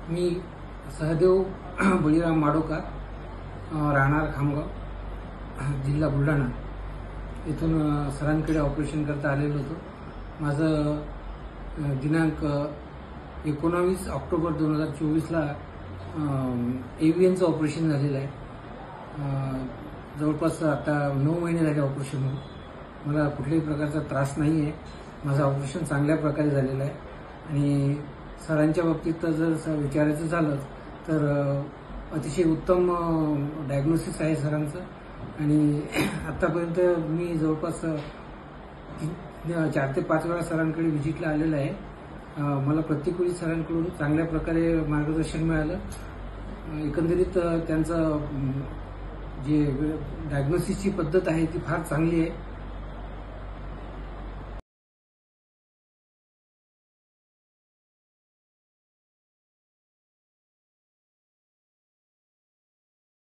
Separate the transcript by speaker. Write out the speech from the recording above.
Speaker 1: मी सहदेव बळीराम माडोकार, राहणार खामगाव, जिल्हा बुलढाणा इथून सरांकडे ऑपरेशन करता आलेलो होतो। माझं दिनांक 19 ऑक्टोबर 2024ला एव्हीएनचं ऑपरेशन झालेलं आहे। जवळपास आता 9 महिने झाले ऑपरेशन होऊन। मला कुठल्याही प्रकारचा त्रास नाही आहे। माझं ऑपरेशन चांगल्या प्रकारे झालेलं आहे आणि सरांच्या बाबतीत जर विचारायचं झालं तर अतिशय उत्तम डायग्नोसिस आहे सरांचं आणि आतापर्यंत मी जवळपास 4 ते 5 वेळा सरांकडे व्हिजिटला आलेला आहे। मला प्रत्येक वेळी सरांकडून चांगल्या प्रकारे मार्गदर्शन मिळालं। एकंदरीत त्यांचं जे डायग्नोसिसची पद्धत आहे ती फार चांगली आहे।